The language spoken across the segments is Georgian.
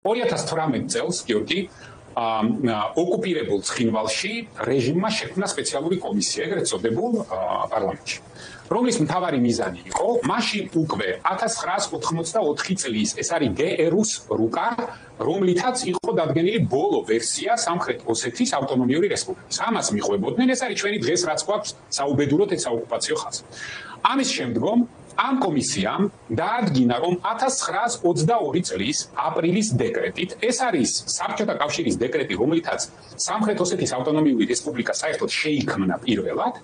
2018 წელს გიორგი ოკუპირებულ ცხინვალში რეჟიმმა შექმნა სპეციალური კომისია, ეგრეთ წოდებულ პარლამენტში, რომლის მთავარი მიზანი იყო მაშინ უკვე 1984 წლის ეს არის GRU-ს რუკა, რომლითაც იყო დადგენილი ბოლო ვერსია სამხრეთ ოსეთის ავტონომიური რესპუბლიკის. ამას მიყვებოდნენ, ეს არის ჩვენი დღეს რაც გვაქვს საუბედუროთ ეს საოკუპაციო ხაზი. ამის შემდგომ ამ კომისიამ დაადგინა, რომ 1922 წლის აპრილის დეკრეტით, ეს არის საბჭოთა კავშირის დეკრეტი, რომლითაც სამხრეთ ოსეთის ავტონომიური რესპუბლიკა საერთოდ შეიქმნა პირველად,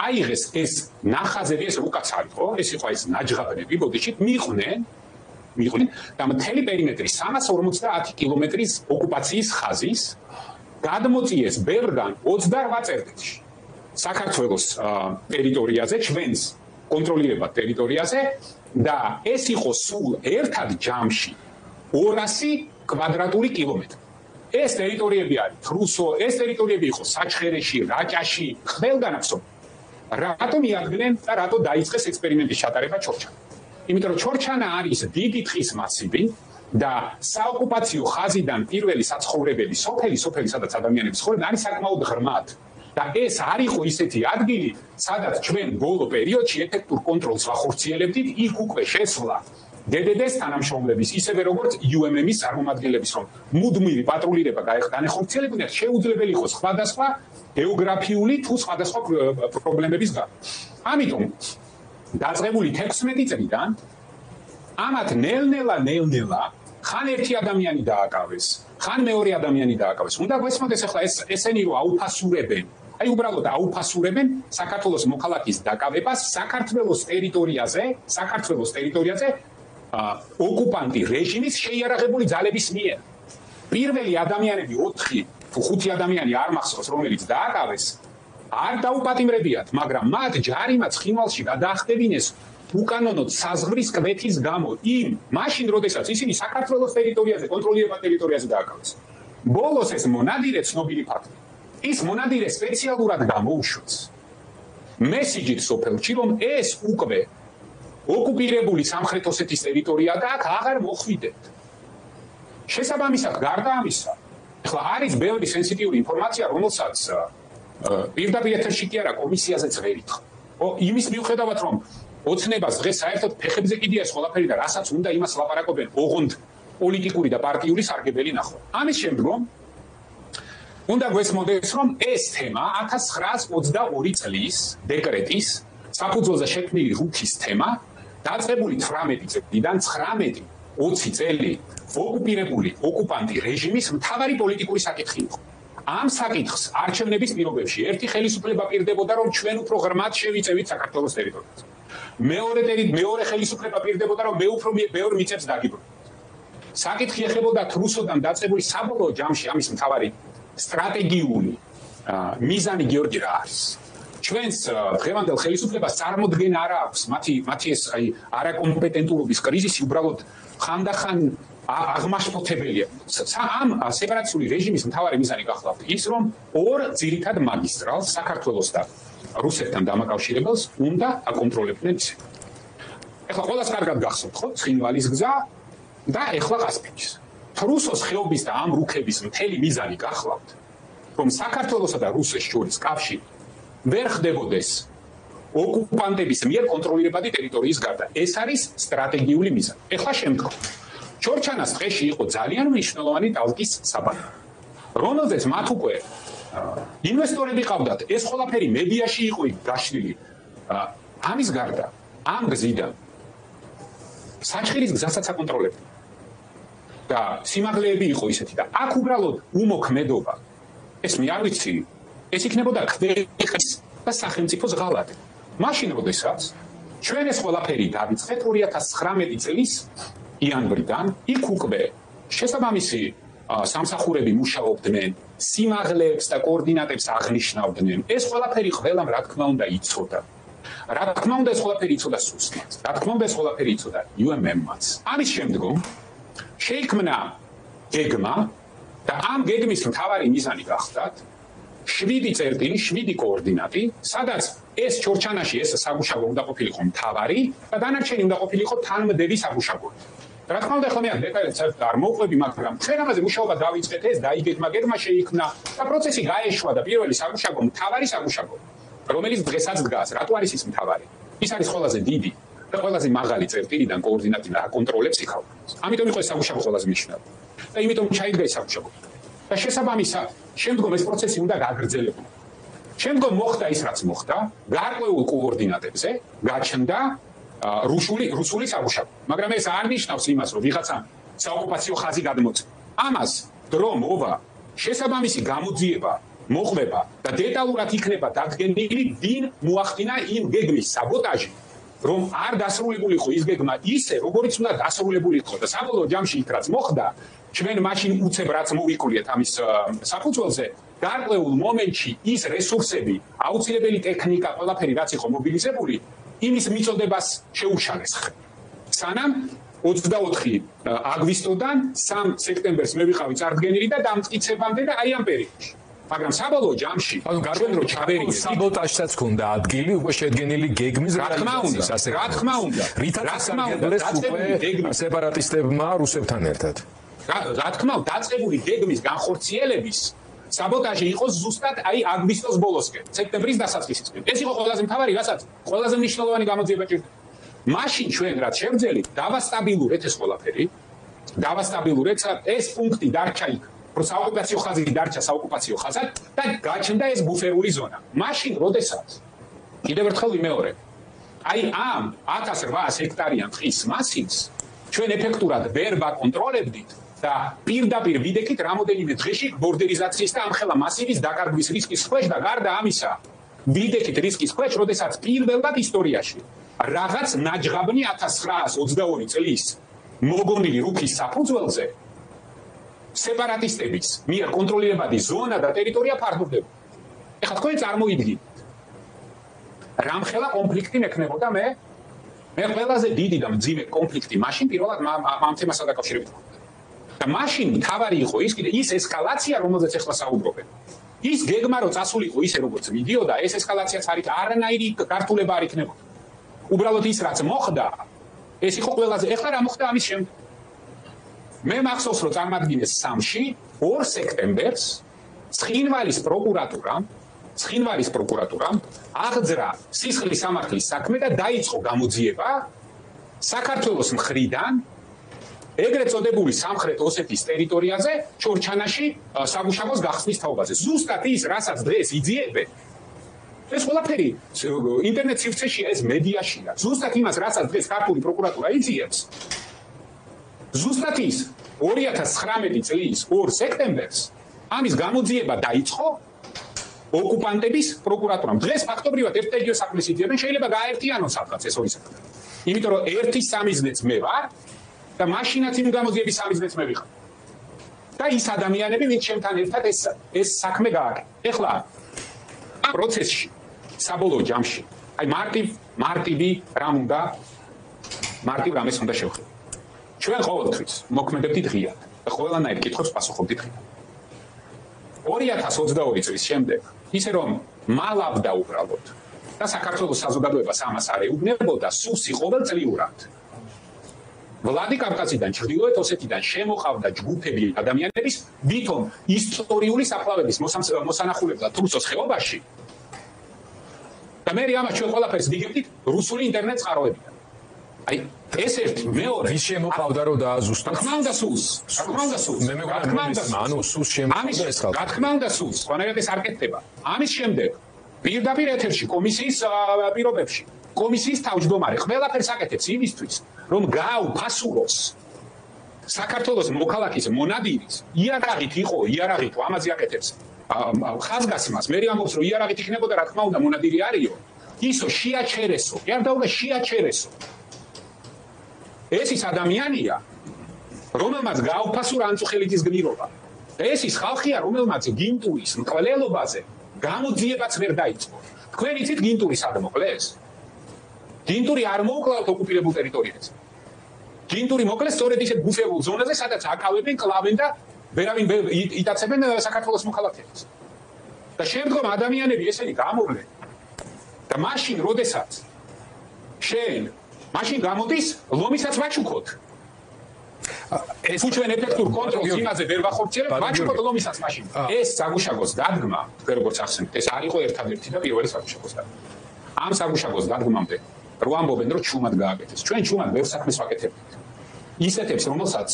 აიღეს ეს ნახაზები, ეს რუკაც არისო, ეს იყო ეს ნაჯღაბნები, ბოდიშით მიყვნენ და მთელი პერიმეტრი 350 კილომეტრის ოკუპაციის ხაზის გადმოწიეს ბევრგან 28 წერტილში საქართველოს ტერიტორიაზე, ჩვენს კონტროლირებად ტერიტორიაზე და ეს იყო სულ ერთად ჯამში 200 კვადრატული კილომეტრი. ეს ტერიტორიები არის რუსო, ეს ტერიტორიები იყო საჩხერეში, რაჭაში, ყველგანაც. რატომ იადგნენ და რატო დაიწყეს ექსპერიმენტის ჩატარება ჩორჩანაში? იმიტომ რომ ჩორჩანა არის დიდი ტყის მასივი და საოკუპაციო ხაზიდან პირველი საცხოვრებელი სოფელი, სადაც ადამიანები ცხოვრობენ, არის საკმაოდ ღრმად. და ეს არ იყო ისეთი ადგილი, სადაც ჩვენ ბოლო პერიოდში ეფექტურ კონტროლს ვახორციელებდით, იქ უკვე შესვლა DDD-ს თანამშრომლების, ისევე როგორც UMM-ის წარმომადგენლების, რომ მუდმივი პატრულირება განეხორციელებინათ, შეუძლებელი იყო სხვადასხვა გეოგრაფიული თუ სხვადასხვა პრობლემების გამო. ამიტომ დაწყებული 16 წლიდან ამათ ნელ-ნელა ხან ერთი ადამიანი დააკავეს, ხან მეორე ადამიანი დააკავეს. უნდა გვესმოდეს ახლა ესენი რომ აუფასურებენ, აი უბრალოდ აუფასურებენ საქართველოს მოქალაქის დაკავებას საქართველოს ტერიტორიაზე ოკუპანტი რეჟიმის შეიარაღებული ძალების მიერ. პირველი ადამიანები 4 თუ 5 ადამიანი არ მახსოვს, რომელიც დააკავეს, არ დაუპატიმრებიათ, მაგრამ მათ ჯარიმად ცხინვალში გადაახდებინეს უკანონოდ საზღვრის კვეთის გამო, მაშინ როდესაც ისინი საქართველოს ტერიტორიაზე, კონტროლირებად ტერიტორიაზე დააკავეს. ბოლოს ეს მონადირე ცნობილი ფაქტია. ის მონადირე სპეციალურად გამოუშვეს მესიჯით სოფელში, რომ ეს უკვე ოკუპირებული სამხრეთ ოსეთის ტერიტორია და აქ აღარ მოხვიდეთ. შესაბამისად, გარდა ამისა, ახლა არის ბევრი სენსიტიური ინფორმაცია, რომელსაც პირდაპირ ეთერში კი არა კომისიაზეც ვერ ითხოვ. იმის მიუხედავად, რომ ოცნებას დღეს საერთოდ ფეხებზე კიდია ეს ყველაფერი და რასაც უნდა იმას ლაპარაკობენ, ოღონდ პოლიტიკური და პარტიული სარგებელი ნახვა. ამის შემდგომ უნდა გვესმოდეს, რომ ეს თემა 1922 წლის დეკრეტის საფუძველზე შექმნილი რუქის თემა დაწყებული 18 წლიდან 19-20 წელი ოკუპირებული ოკუპანტი რეჟიმის მთავარი პოლიტიკური საკითხი იყო. ამ საკითხს არჩევნების პირობებში ერთი ხელისუფლება პირდებოდა, რომ ჩვენ უფრო ღრმად შევიწევით საქართველოს ტერიტორიაზე. მეორე ხელისუფლება პირდებოდა, რომ მე უფრო ბევრ მიწებს დაგიბრუნოთ. საკითხი ეხებოდა რუსოდან დაწყებული საბოლოო ჯამში ამის მთავარი სტრატეგიული მიზანი გიორგი რა არის? ჩვენს დღევანდელ ხელისუფლებას წარმოდგენა არ აქვს, მათი ეს არაკომპეტენტურობის კრიზისი უბრალოდ ხანდახან აღმაშფოთებელია. ამ სეპარატისტული რეჟიმის მთავარი მიზანი გახლავთ ის, რომ ორ ძირითად მაგისტრალს, საქართველოს და რუსეთთან დამაკავშირებელს უნდა აკონტროლებდნენ. ეხლა ყველას კარგად გახსოვთ, ხო? ცხინვალის გზა და ეხლა ყაზბეგის. რუსოს ხეობის და ამ რუქების მთელი მიზანი გახლავთ, რომ საქართველოსა და რუსეთს შორის კავშირი ვერ ხდებოდეს ოკუპანტების მიერ კონტროლირებადი ტერიტორიის გარდა. ეს არის სტრატეგიული მიზანი. ეხლა შემდგომ ჩორჩანას ტყეში იყო ძალიან მნიშვნელოვანი ტალკის საბადო, რომელზეც მათ უკვე ინვესტორები ყავდათ, ეს ყველაფერი მედიაში იყო გაშლილი. ამის გარდა ამ გზიდან საჩხერის გზასაც აკონტროლებდნენ და სიმაღლეები იყო ისეთი და აქ უბრალოდ უმოქმედობა, ეს მე არ ვიცი, ეს იქნებოდა ქვეყნის და სახელმწიფოს ღალატი. მაშინ როდესაც ჩვენ ეს ყველაფერი დავიწყეთ 2019 წლის იანვრიდან, იქ უკვე შესაბამისი სამსახურები მუშაობდნენ, სიმაღლეებს და კოორდინატებს აღნიშნავდნენ. ეს ყველაფერი ყველამ რა თქმა უნდა იცოდა. რა თქმა უნდა ეს ყველაფერი იცოდა სუსლაც. რა თქმა უნდა ეს ყველაფერი იცოდა UMM-მაც. ამის შემდგომ შეიქმნა გეგმა და ამ გეგმის მთავარი მიზანი გახდათ 7 წერტილი, 7 კოორდინატი, სადაც ეს ჩორჩანაში ეს საგუშაგო უნდა ყოფილიყო მთავარი და დანარჩენი უნდა ყოფილიყო თანმდევი საგუშაგო. რა თქმა უნდა, ხომ დეტალებს არ მოყვები, მაგრამ ჩვენ ამაზე მუშაობა დავიწყეთ, ეს დაიგეგმა, გეგმა შეიქმნა და პროცესი გაეშვა და პირველი სამუშაო, მთავარი სამუშაო, რომელიც დღესაც დგას, რატო არის ის მთავარი? ის არის ყველაზე დიდი და ყველაზე მაღალი წერტილიდან კოორდინატი და აკონტროლებს იქავა. ამიტომ იყო ეს სამუშაო ყველაზე მნიშვნელოვანი. და იმიტომ ჩაიდგა ეს სამუშაო. და შესაბამისად, შემდგომ ეს პროცესი უნდა გაგრძელებულიყო. შემდგომ მოხდა ის, რაც მოხდა, გარკვეულ კოორდინატებზე გაჩნდა რუსული სამუშაო. მაგრამ ეს არ ნიშნავს იმას, რომ ვიღაცა საოკუპაციო ხაზი გადმოწა. ამას დრო მოვა, შესაბამისი გამოძიება მოყვება და დეტალურად იქნება დადგენილი, ვინ მოახდინა იმ გეგმის საბოტაჟი, რომ არ დასრულებული იყო ის გეგმა ისე, როგორიც უნდა დასრულებული იყო და საბოლოო ჯამში იქ რაც მოხდა, ჩვენ მაშინ უცებ რაც მოვიკლიეთ ამის საფუძველზე, გარკვეულ მომენტში ის რესურსები, აუცილებელი ტექნიკა, ყველაფერი რაც იყო მობილიზებული, იმის მიწოდებას შეუშალეს. სანამ 24 აგვისტოდან 3 სექტემბერს მე ვიყავი წარდგენილი და დამტკიცებამდე და აი ამ პერიოდში. მაგრამ საბოლოო ჯამში, ჩვენ რო ჩავერიგეთ, საბოტაჟსაც ქონდა ადგილი უკვე შედგენილი გეგმის რეალიზაციას, ასე რა თქმა უნდა, უკვე სეპარატისტებმა რუსებთან ერთად. რა თქმა უნდა, დაწყებული გეგმის განხორციელების საბოტაჟი იყო ზუსტად აი აგვისტოს ბოლოსკენ, სექტემბრის დასაწყისისკენ. ეს იყო ყველაზე მთავარი, რასაც ყველაზე მნიშვნელოვანი გამოძიება ჭირდა. მაშინ ჩვენ რაც შევძელით, დავასტაბილურეთ ეს ყველაფერი, დავასტაბილურეთ ეს პუნქტი დარჩა იქ. საოკუპაციო ხაზი დარჩა საოკუპაციო ხაზად და გაჩნდა ეს ბუფერული ზონა. მაშინ, როდესაც კიდევ ერთხელ ვიმეორებ, აი ამ 1800 ჰექტარიან ტყის მასივს ჩვენ ეფექტურად ვერ ვაკონტროლებდით და პირდაპირ ვიდექით რამოდენიმე დღეში ბორდერიზაციის და ამხელა მასივის დაკარგვის რისკის ქვეშ და გარდა ამისა, ვიდექით რისკის ქვეშ, როდესაც პირველად ისტორიაში რაღაც ნაჯღაბნი 1922 წლის მოგონილი რუქის საფუძველზე სეპარატისტების მიერ კონტროლირებადი ზონა და ტერიტორია ფარდობდება. ეხლა თქვენ წარმოიდგინეთ, რამხელა კონფლიქტი მექნებოდა მე ყველაზე დიდი და მძიმე კონფლიქტი მაშინ პირველად ამ თემასთან დაკავშირებით. და მაშინ თავარი იყო ის ესკალაცია, რომელზეც ახლა საუბრობენ. ის გეგმა რო წასულიყო ისე როგორც მიდიოდა, ეს ესკალაციაც არის არანაირი გართულება არ იქნებოდა. უბრალოდ ის რაც მოხდა, ეს იყო ყველაზე ახლა რა მოხდა ამის შემდეგ. მე მახსოვს რომ წარმადგინეს 3-ში 2 სექტემბერს ცხინვალის პროკურატურამ აღძრა სისხლის სამართლის საქმე და დაიწყო გამოძიება საქართველოს მხრიდან ეგრეთ წოდებული სამხრეთ ოსეთის ტერიტორიაზე ჩორჩანაში სამუშაოს გახსნის თაობაზე. ზუსტად ის, რასაც დღეს იძიებენ, ეს ყველაფერი ინტერნეტ სივრცეშია, ეს მედიაშია. ზუსტად იმას, რასაც დღეს ქართული პროკურატურა იძიებს, ზუსტად ის 2019 წლის 2 სექტემბერს ამის გამოძიება დაიწყო ოკუპანტების პროკურატურამ. დღეს ფაქტობრივად ერთ და იგივე საქმეს იძიებენ, შეიძლება გააერთიანონ სადღაც ეს ორი საქმე. იმიტომ რომ ერთი სამიზნეც მე ვარ და მაშინაც იმ გამოძიების სამიზნეც მე ვიყავ. და ის ადამიანები, ვინც ჩემთან ერთად ეს საქმე გააკეთა. ეხლა ამ პროცესში საბოლოო ჯამში, აი მარტივი რამეს უნდა შევხედოთ. ჩვენ ყოველთვის მოქმედებდით ღიად და ყველანაირ კითხვებს პასუხობდით ღიად. 2022 წლის შემდეგ ისე რომ მალავდა უბრალოდ და საქართველოს საზოგადოებას ამას არ ეუბნებოდა, სუსი ყოველწლიურად. ვლადიკავკაზიდან, ჩრდილოეთ ოსეთიდან შემოყავდა ჯგუფები ადამიანების, ვითომ ისტორიული საფლავების მოსანახულებლად თურქოს ხეობაში. და მე ამას ჩვენ ყველაფერს ვიგებდით რუსული ინტერნეტ წყაროებიდან. აი ეს ერთი მეორე ვის შემოყავდა რომ დააზუსტა? რა თქმა უნდა სულს. მე მეგონა ანუ სულს შემოყავდა ეს ხალხი. რა თქმა უნდა სულს, ყველანაირად ეს არ კეთდება. ამის შემდეგ პირდაპირ ეთერში კომისიის პირობებში კომისიის თავმჯდომარე ყველაფერს აკეთებს იმისთვის, რომ გააუფასუროს საქართველოს მოქალაქის მონადირის იარაღით ამაზე აკეთებს ხაზგასმას. მე ამბობს რომ იარაღით იქნებოდა, რა თქმა უნდა მონადირი არისო, ისო შეაჩერესო, არ დაუგა შეაჩერესო. ეს ის ადამიანია, რომელმაც გააუფასურა ანწუხელიძის გმირობა. ეს ის ხალხია, რომელმაც გინტურის მკვლელობაზე გამოძიებაც ვერ დაიწყო. თქვენ იცით გინტური სად მოკლეს? გინტური არ მოუკლავთ ოკუპირებულ ტერიტორიაზე. გინტური მოკლეს სწორედ ისეთ ბუფერულ ზონაზე, სადაც აკავებენ, კლავენ და ვერავინ იტაცებენ საქართველოს მოქალაქეებს. და შემდგომ ადამიანები ესენი გამოვლენ. და მაშინ, როდესაც მაშინ გამოდის ლომისაც ვაჩუქოთ. ეს თუ ჩვენ ეფექტურ კონტროლს იმაზე ვერ ვახორციელებთ, ვაჩვენოთ ლომისაც მაშინ. ეს საგუშაგოს დადგმა, როგორც ახსენეთ, ეს არ იყო ერთადერთი და პირველი საგუშაგოს დადგმა. ამ საგუშაგოს დადგმამდე რო ამბობენ, რომ ჩუმად გააკეთეს. ჩვენ ჩუმად ვერ საქმეს ვაკეთებთ. ისეთებს, რომელსაც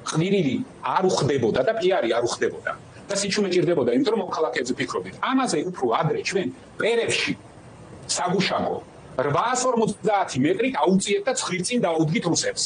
ყვირილი არ უხდებოდა და პიარი არ უხდებოდა. და სიჩუმე ჭირდებოდა, იმიტომ რომ მოქალაქეებზე ფიქრობდით. ამაზე უფრო ადრე ჩვენ პერებში საგუშაგო 850 მეტრით აუწიეთ და ცხრილწინ დაუდგით რუსებს.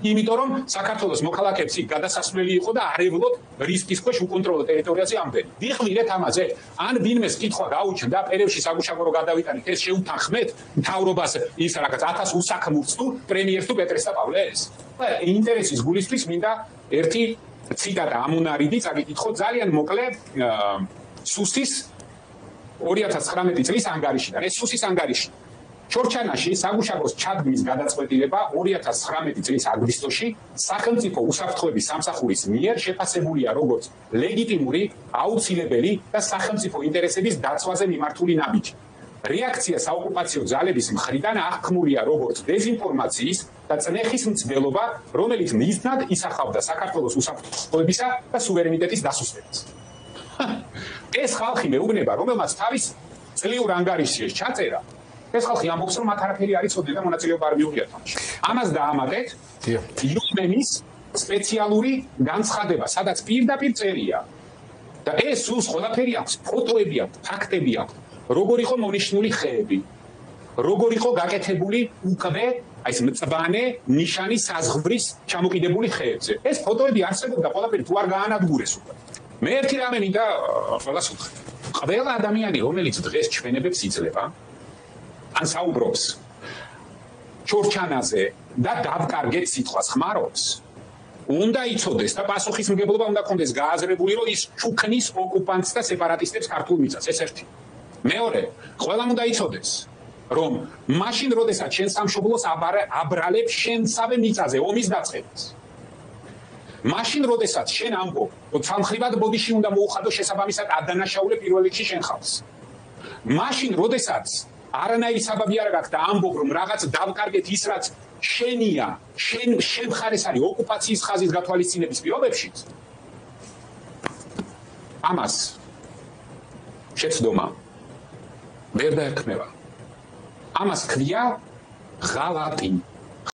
იმიტომ რომ საქართველოს მოქალაქეებს იქ გადასასვლელი იყო და არევლოდ რისკის ქვეშ უკონტროლო ტერიტორიაზე ამდენი. დიხმირეთ ამაზე, ან ვინმეს კითხვა გაუჩნდა პერებში საგუშაგო რო გადავიტანით, ეს შეუთანხმეთ მთავრობას ის რაღაც 1000 უსაქმურს თუ პრემიერს თუ პეტრეს და პავლეს. ინტერესის გულისთვის მინდა ერთი ციტატა ამუნარიდი წაგიკითხო ძალიან მოკლე სუსის 2019 წლის ანგარიშიდან. ეს სუსის ანგარიში. ჩორჩანაში საგუშაგოს ჩადგმის გადაწყვეტილება 2019 წლის აგვისტოში სახელმწიფო უსაფრთხოების სამსახურის მიერ შეფასებულია როგორც ლეგიტიმური, აუცილებელი და სახელმწიფო ინტერესების დაცვაზე მიმართული ნაბიჯი. რეაქცია საოკუპაციო ძალების მხრიდან აღქმულია როგორც დეზინფორმაციის და წნეხის მცდელობა, რომელიც მიზნად ისახავდა საქართველოს უსაფრთხოებისა და სუვერენიტეტის დასუსტებას. ეს ხალხი მეუბნება, რომელმაც თავის წლიურ ანგარიშში ჩაწერა, ეს ხალხი ამბობს, რომ მათ არაფერი არ იცოდნენ და მონაწილეობა არ მიუღიათ თამაში. ამას დაამატეთ იუმენის სპეციალური განცხადება, სადაც პირდაპირ წერია და ეს სულს ყველაფერი აქვს, ფოტოები აქვს, ფაქტები აქვს. როგორ იყო მონიშნული ხეები, როგორ იყო გაკეთებული უკვე აი ეს მწვანე ნიშანი საზღვრის ჩამოკიდებული ხეებზე. ეს ფოტოები არსებობდა, ყველაფერი თუ არ გაანადგურეს უკვე. მე ერთი რამე მინდა ყველას უთხრა. ყველა ადამიანი, რომელიც დღეს ჩვენებებს იძლევა, ან საუბრობს ჩორჩანაზე და დავკარგეთ სიტყვას ხმარობს, უნდა იცოდეს და პასუხისმგებლობა უნდა ქონდეს გააზრებული, რომ ის ჩუქნის ოკუპანტს და სეპარატისტებს ქართულ მიწას. ეს ერთი. მეორე, ყველამ უნდა იცოდეს, რომ მაშინ, როდესაც შენ სამშობლოს აბრალებს შენსავე მიწაზე ომის დაწყებას. მაშინ, როდესაც შენ ამბობ, რომ სამხრივად ბოდიში უნდა მოუხადო შესაბამისად ადანაშაულე პირველ რიგში შენ ხალხს. მაშინ, როდესაც არანაირი საბაბი არ გაქვს და ამბობ, რომ რაღაც დავკარგეთ ის, რაც შენია, შენ მხარეს არის ოკუპაციის ხაზის გათვალისწინების პირობებშიც. ამას შეცდომა ვერ დაერქმევა. ამას ქვია ღალატი.